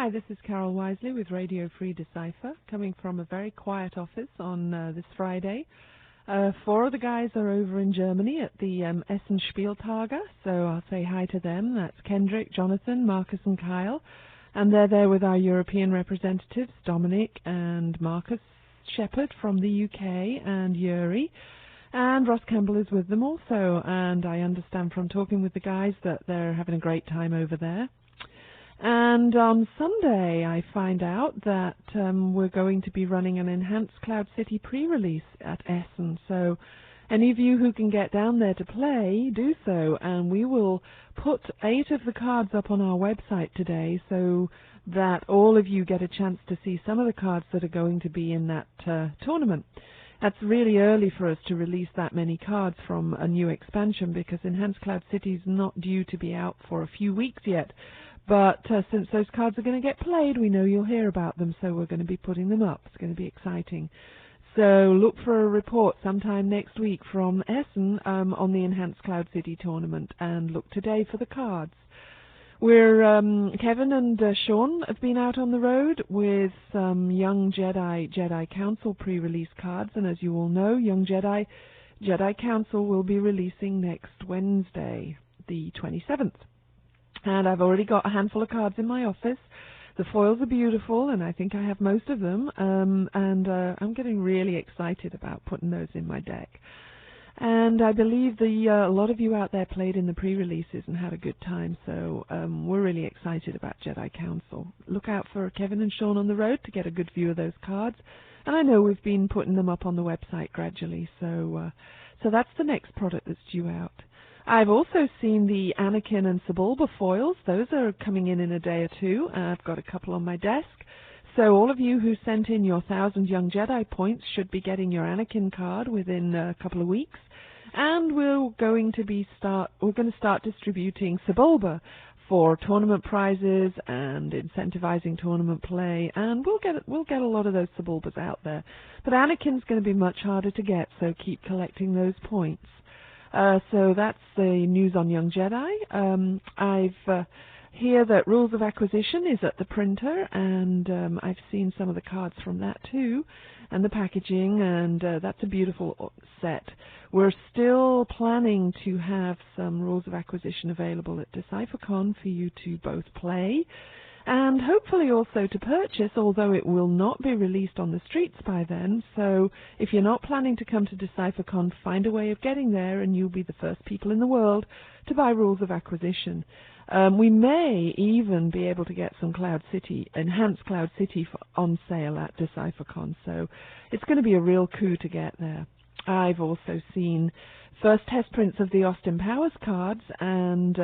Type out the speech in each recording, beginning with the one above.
Hi, this is Carol Wisely with Radio Free Decipher, coming from a very quiet office on this Friday. 4 of the guys are over in Germany at the Essen Spieltage, so I'll say hi to them. That's Kendrick, Jonathan, Marcus and Kyle. And they're there with our European representatives, Dominic and Marcus Shepherd from the UK, and Yuri. And Ross Campbell is with them also, and I understand from talking with the guys that they're having a great time over there. And on Sunday, I find out that we're going to be running an enhanced Cloud City pre-release at Essen. So any of you who can get down there to play, do so. And we will put 8 of the cards up on our website today so that all of you get a chance to see some of the cards that are going to be in that tournament. That's really early for us to release that many cards from a new expansion because Enhanced Cloud City is not due to be out for a few weeks yet. But since those cards are going to get played, we know you'll hear about them, so we're going to be putting them up. It's going to be exciting. So look for a report sometime next week from Essen on the Enhanced Cloud City tournament, and look today for the cards. We're Kevin and Sean have been out on the road with some Young Jedi Jedi Council pre-release cards, and as you all know, Young Jedi Jedi Council will be releasing next Wednesday, the 27th. And I've already got a handful of cards in my office. The foils are beautiful, and I think I have most of them. I'm getting really excited about putting those in my deck. And I believe a lot of you out there played in the pre-releases and had a good time, so we're really excited about Jedi Council. Look out for Kevin and Sean on the road to get a good view of those cards. And I know we've been putting them up on the website gradually, so that's the next product that's due out. I've also seen the Anakin and Sebulba foils. Those are coming in a day or two. I've got a couple on my desk. So all of you who sent in your 1,000 Young Jedi points should be getting your Anakin card within a couple of weeks. And we're going to start distributing Sebulba for tournament prizes and incentivizing tournament play, and we'll get a lot of those Sebulbas out there. But Anakin's going to be much harder to get, so keep collecting those points. So that's the news on Young Jedi. I've hear that Rules of Acquisition is at the printer, and I've seen some of the cards from that too, and the packaging, and that's a beautiful set. We're still planning to have some Rules of Acquisition available at DecipherCon for you to both play and hopefully also to purchase, although it will not be released on the streets by then. So if you're not planning to come to DecipherCon, find a way of getting there and you'll be the first people in the world to buy Rules of Acquisition. We may even be able to get some Cloud City, Enhanced Cloud City on sale at DecipherCon, so it's going to be a real coup to get there. I've also seen first test prints of the Austin Powers cards, and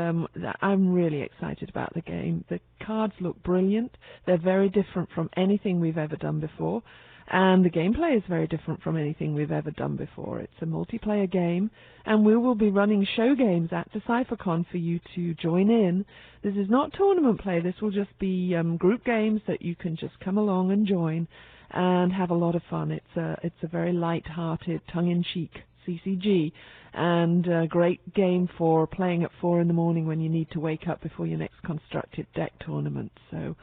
I'm really excited about the game. The cards look brilliant. They're very different from anything we've ever done before, and the gameplay is very different from anything we've ever done before. It's a multiplayer game, and we will be running show games at DecipherCon for you to join in. This is not tournament play. This will just be group games that you can just come along and join and have a lot of fun. It's a very light-hearted, tongue-in-cheek CCG, and a great game for playing at 4 in the morning when you need to wake up before your next constructed deck tournament. So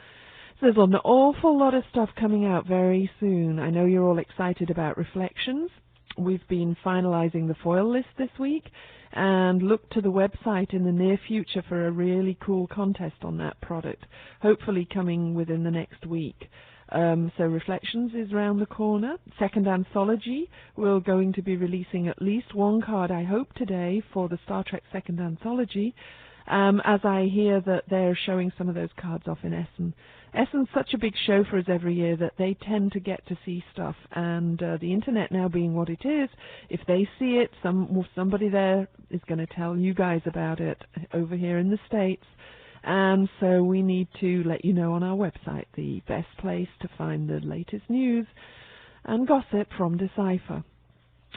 there's an awful lot of stuff coming out very soon. I know you're all excited about Reflections. We've been finalizing the foil list this week, and look to the website in the near future for a really cool contest on that product, hopefully coming within the next week. So Reflections is around the corner. Second Anthology, we're going to be releasing at least one card, I hope, today for the Star Trek Second Anthology, as I hear that they're showing some of those cards off in Essen. Essen's such a big show for us every year that they tend to get to see stuff, and the internet now being what it is, if they see it, somebody there is going to tell you guys about it over here in the States. And so we need to let you know on our website, the best place to find the latest news and gossip from Decipher.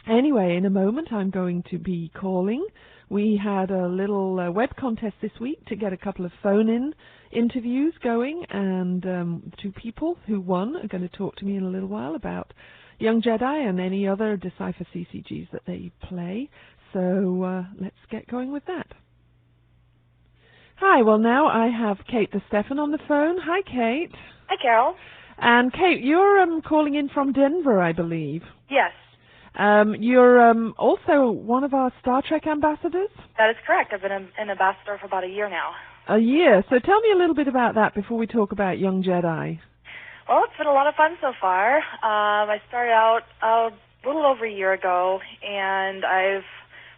Anyway, in a moment I'm going to be calling. We had a little web contest this week to get a couple of phone-in interviews going, and 2 people who won are going to talk to me in a little while about Young Jedi and any other Decipher CCGs that they play. So let's get going with that. Hi, well now I have Kate DeStefan on the phone. Hi, Kate. Hi, Carol. And Kate, you're calling in from Denver, I believe. Yes, You're also one of our Star Trek ambassadors? that is correct. I've been an ambassador for about a year now. A year. So tell me a little bit about that before we talk about Young Jedi. Well, it's been a lot of fun so far. I started out a little over a year ago, and I've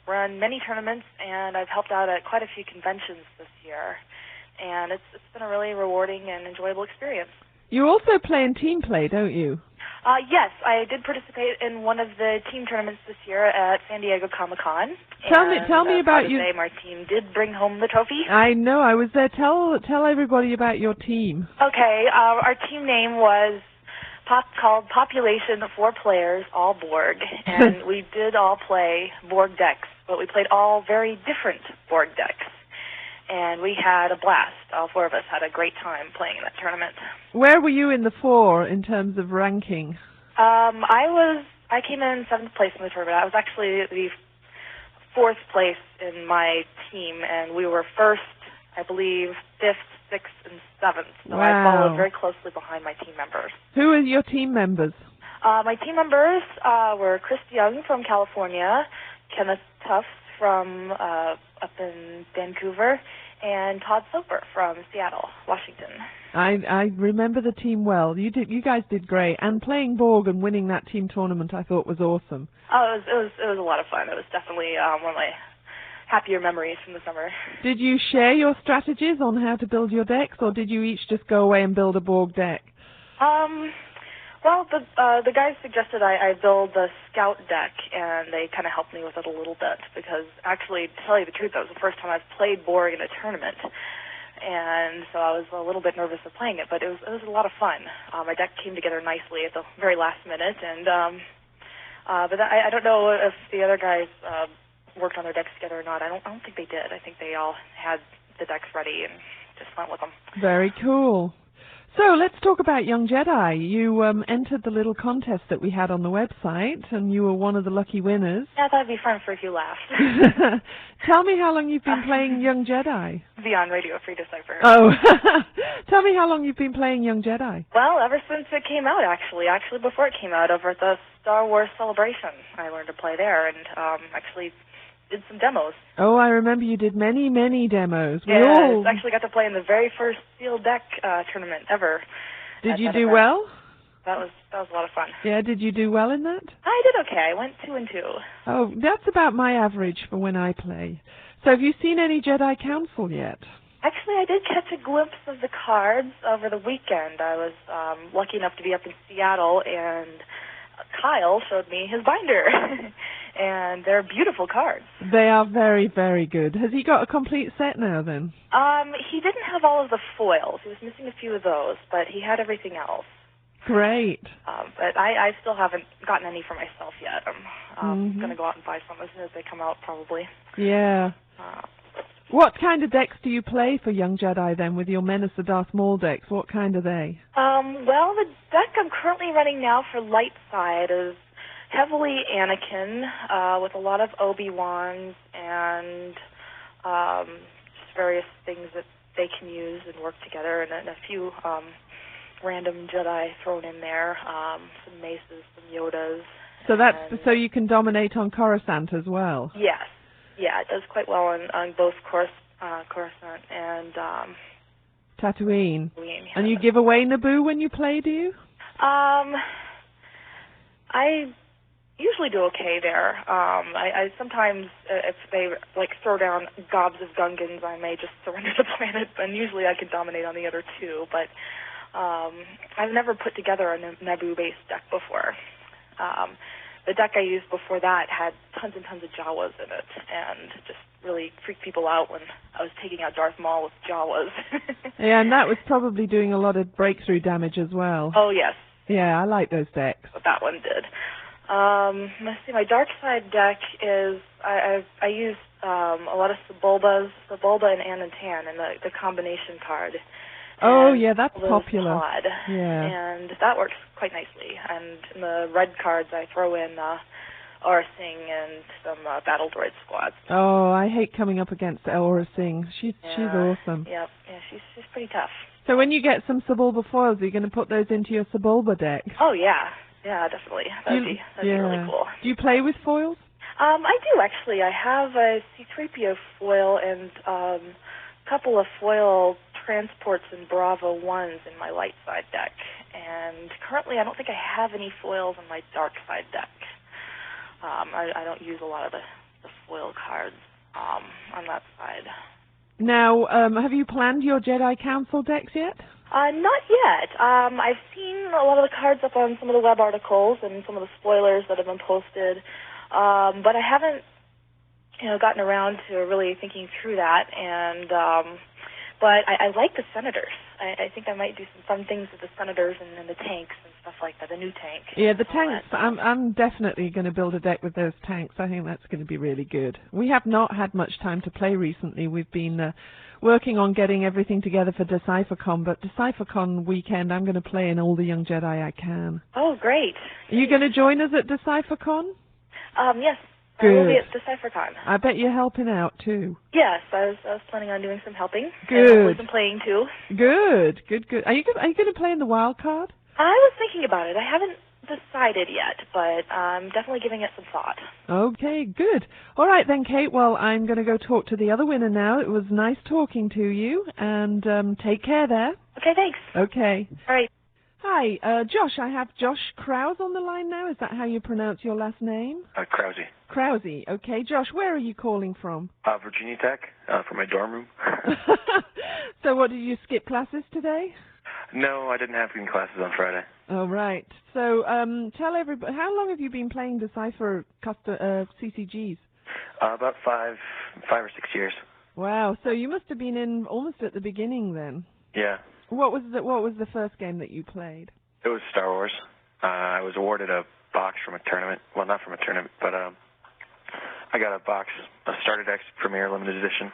run many tournaments, and I've helped out at quite a few conventions this year. And it's been a really rewarding and enjoyable experience. You also play in team play, don't you? Yes, I did participate in one of the team tournaments this year at San Diego Comic-Con. Tell me about you. Our team did bring home the trophy. I know, I was there. Tell everybody about your team. Okay, our team name was called Population 4 Players, all Borg, and we did all play Borg decks, but we played all very different Borg decks. And we had a blast. All four of us had a great time playing in that tournament. Where were you in the 4 in terms of ranking? I came in 7th place in the tournament. I was actually the 4th place in my team, and we were 1st, I believe, 5th, 6th, and 7th. So wow. I followed very closely behind my team members. Who are your team members? My team members were Chris Young from California, Kenneth Tufts from up in Vancouver, and Todd Soper from Seattle, Washington. I remember the team well. You guys did great, and playing Borg and winning that team tournament I thought was awesome. Oh, it was a lot of fun. It was definitely one of my happier memories from the summer. Did you share your strategies on how to build your decks, or did you each just go away and build a Borg deck? Well, the guys suggested I build the Scout deck, and they kind of helped me with it a little bit, because actually, to tell you the truth, that was the first time I've played Borg in a tournament, and so I was a little bit nervous of playing it, but it was a lot of fun. My deck came together nicely at the very last minute, and but I don't know if the other guys worked on their decks together or not. I don't think they did. I think they all had the decks ready and just went with them. Very cool. So let's talk about Young Jedi. You entered the little contest that we had on the website, and you were one of the lucky winners. Yeah, I thought it'd be fun for a few laughs. Tell me how long you've been playing Young Jedi. Beyond Radio Free Decipher. Oh, tell me how long you've been playing Young Jedi. Well, ever since it came out, actually before it came out, over at the Star Wars Celebration, I learned to play there, and actually did some demos. Oh, I remember you did many, many demos. I actually got to play in the very first sealed deck tournament ever. Did you do well? That was a lot of fun. Yeah, did you do well in that? I did okay. I went 2-2. Oh, that's about my average for when I play. So have you seen any Jedi Council yet? Actually, I did catch a glimpse of the cards over the weekend. I was lucky enough to be up in Seattle, and Kyle showed me his binder, and they're beautiful cards. They are very, very good. Has he got a complete set now, then? He didn't have all of the foils. He was missing a few of those, but he had everything else. Great. But I still haven't gotten any for myself yet. I'm going to go out and buy some as soon as they come out, probably. Yeah. What kind of decks do you play for Young Jedi, then, with your Menace of Darth Maul decks? What kind are they? Well, the deck I'm currently running now for light side is heavily Anakin, with a lot of Obi-Wans and just various things that they can use and work together, and a few random Jedi thrown in there, some Maces, some Yodas. So you can dominate on Coruscant as well? Yes. Yeah, it does quite well on both Coruscant and Tatooine. Yeah. And you give away Naboo when you play, do you? I usually do okay there. I sometimes, if they throw down gobs of Gungans, I may just surrender the planet, and usually I can dominate on the other two. But I've never put together a Naboo-based deck before. The deck I used before that had tons and tons of Jawas in it, and just really freaked people out when I was taking out Darth Maul with Jawas. Yeah, and that was probably doing a lot of breakthrough damage as well. Oh, yes. Yeah, I like those decks. But that one did. Let's see, my dark side deck is, I use a lot of Sebulba and Anantan, and the combination card. Oh, yeah, that's popular. Pod, yeah. And that works quite nicely. And in the red cards, I throw in Aura Singh and some Battle Droid squads. Oh, I hate coming up against Aura Singh. She's awesome. Yep. Yeah, she's pretty tough. So when you get some Sebulba foils, are you going to put those into your Sebulba deck? Oh yeah, definitely. That'd be really cool. Do you play with foils? I do actually. I have a C-3PO foil and a couple of foil transports and Bravo 1s in my light side deck. And currently I don't think I have any foils in my dark side deck. I don't use a lot of the foil cards on that side. Now, have you planned your Jedi Council decks yet? Not yet. I've seen a lot of the cards up on some of the web articles and some of the spoilers that have been posted, but I haven't, gotten around to really thinking through that. And but I like the Senators. I think I might do some fun things with the Senators and the tanks and stuff like that. The new tank. Yeah, the tanks. I'm definitely going to build a deck with those tanks. I think that's going to be really good. We have not had much time to play recently. We've been working on getting everything together for DecipherCon, but DecipherCon weekend I'm going to play in all the Young Jedi I can. Oh, great. Are you going to join us at DecipherCon? Yes. Good. I will be at DecipherCon. I bet you're helping out too. Yes, I was planning on doing some helping. Good. I've been playing too. Good. Are you going to play in the wild card? I was thinking about it. I haven't decided yet, but I'm definitely giving it some thought. Okay, good. All right then, Kate. Well, I'm going to go talk to the other winner now. It was nice talking to you, and take care there. Okay, thanks. Okay. All right. Hi, Josh. I have Josh Krause on the line now. Is that how you pronounce your last name? Krause. Krause. Okay, Josh, where are you calling from? Virginia Tech, from my dorm room. So what, did you skip classes today? No, I didn't have any classes on Friday. Oh, right. So tell everybody, how long have you been playing Decipher CCGs? About five or 6 years. Wow, so you must have been in almost at the beginning then. Yeah. What was the first game that you played? It was Star Wars. I was awarded a box from a tournament. Well, not from a tournament, but I got a box, a Starter Decks Premier Limited Edition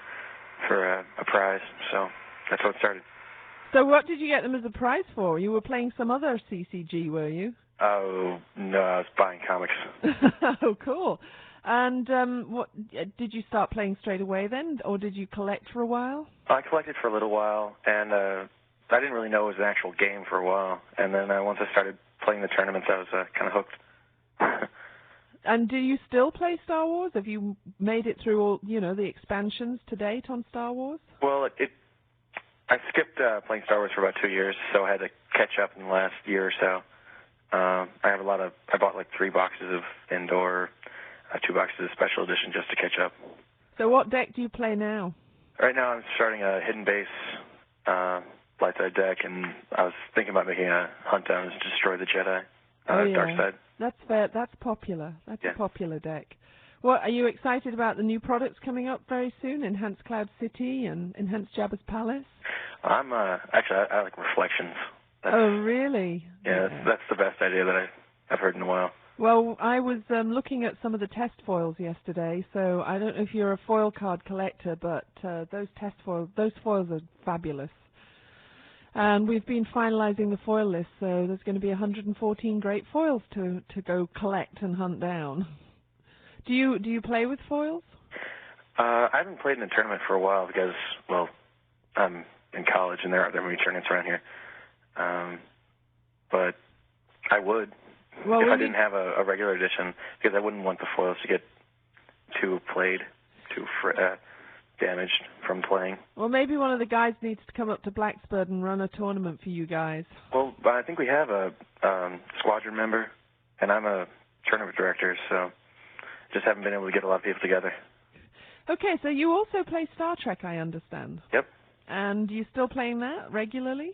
for a prize. So that's how it started. So what did you get them as a prize for? You were playing some other CCG, were you? Oh, no, I was buying comics. Oh, cool. And what did you start playing straight away then, or did you collect for a while? I collected for a little while, and I didn't really know it was an actual game for a while. And then once I started playing the tournaments, I was kind of hooked. And do you still play Star Wars? Have you made it through all, the expansions to date on Star Wars? Well, I skipped playing Star Wars for about 2 years, so I had to catch up in the last year or so. I bought like 3 boxes of Indoor, 2 boxes of Special Edition just to catch up. So what deck do you play now? Right now I'm starting a Hidden Base light side deck, and I was thinking about making a Hunt Down and Destroy the Jedi dark side. That's fair. That's popular. That's a popular deck. What, are you excited about the new products coming up very soon? Enhanced Cloud City and Enhanced Jabba's Palace? I'm actually I like Reflections. Really? Yeah, that's the best idea that I've heard in a while. Well, I was looking at some of the test foils yesterday, so I don't know if you're a foil card collector, but those foils are fabulous. And we've been finalizing the foil list, so there's going to be 114 great foils to go collect and hunt down. Do you play with foils? I haven't played in a tournament for a while because, well, I'm in college and there aren't many tournaments around here. But I would if I didn't have a regular edition, because I wouldn't want the foils to get too damaged from playing. Well, maybe one of the guys needs to come up to Blacksburg and run a tournament for you guys. Well, I think we have a squadron member, and I'm a tournament director, so just haven't been able to get a lot of people together. Okay, so you also play Star Trek, I understand. Yep. And you still playing that regularly?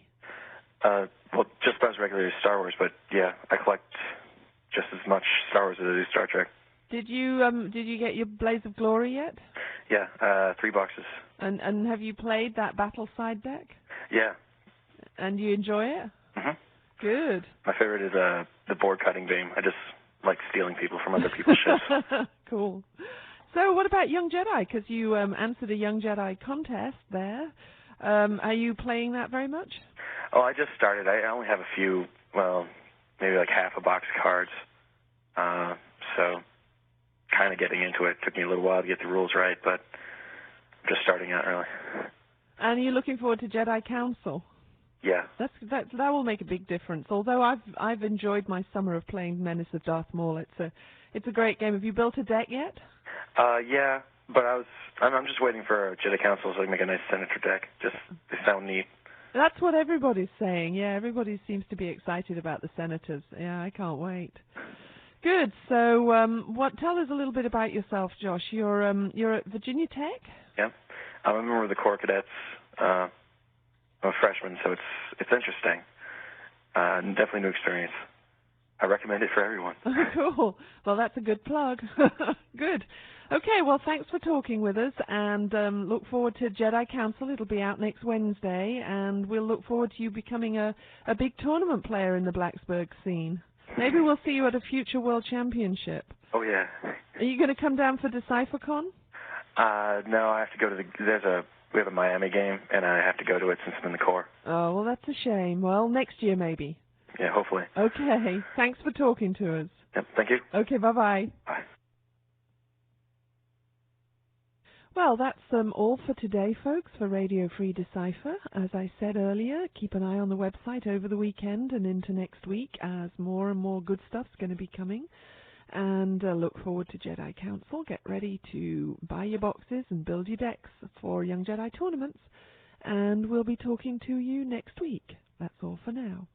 Well, just about as regularly as Star Wars, but yeah, I collect just as much Star Wars as I do Star Trek. Did you get your Blaze of Glory yet? Yeah, 3 boxes. And have you played that Battle Side deck? Yeah. And you enjoy it? Mhm. Good. My favorite is the board cutting game. I just like stealing people from other people's ships. Cool. So what about Young Jedi? Because you answered a Young Jedi contest there. Are you playing that very much? Oh, I just started. I only have a few, well, maybe like half a box of cards. So kind of getting into it. It took me a little while to get the rules right, but I'm just starting out, really. And are you looking forward to Jedi Council? Yeah. That will make a big difference. Although I've enjoyed my summer of playing Menace of Darth Maul. It's a great game. Have you built a deck yet? Yeah, but I'm just waiting for Jedi Council so I can make a nice Senator deck. They sound neat. That's what everybody's saying. Yeah, everybody seems to be excited about the Senators. Yeah, I can't wait. Good. So, tell us a little bit about yourself, Josh. You're at Virginia Tech? Yeah. I'm a member of the Corps Cadets. I'm a freshman, so it's interesting. Definitely new experience. I recommend it for everyone. Cool. Well, that's a good plug. Good. Okay, well, thanks for talking with us, and look forward to Jedi Council. It'll be out next Wednesday, and we'll look forward to you becoming a big tournament player in the Blacksburg scene. Maybe we'll see you at a future World Championship. Oh, yeah. Are you going to come down for DecipherCon? No, I have to go to we have a Miami game, and I have to go to it since I'm in the Corps. Oh, well, that's a shame. Well, next year maybe. Yeah, hopefully. Okay. Thanks for talking to us. Yep, thank you. Okay, bye-bye. Bye. Well, that's all for today, folks, for Radio Free Decipher. As I said earlier, keep an eye on the website over the weekend and into next week, as more and more good stuff's going to be coming. And look forward to Jedi Council. Get ready to buy your boxes and build your decks for Young Jedi tournaments. And we'll be talking to you next week. That's all for now.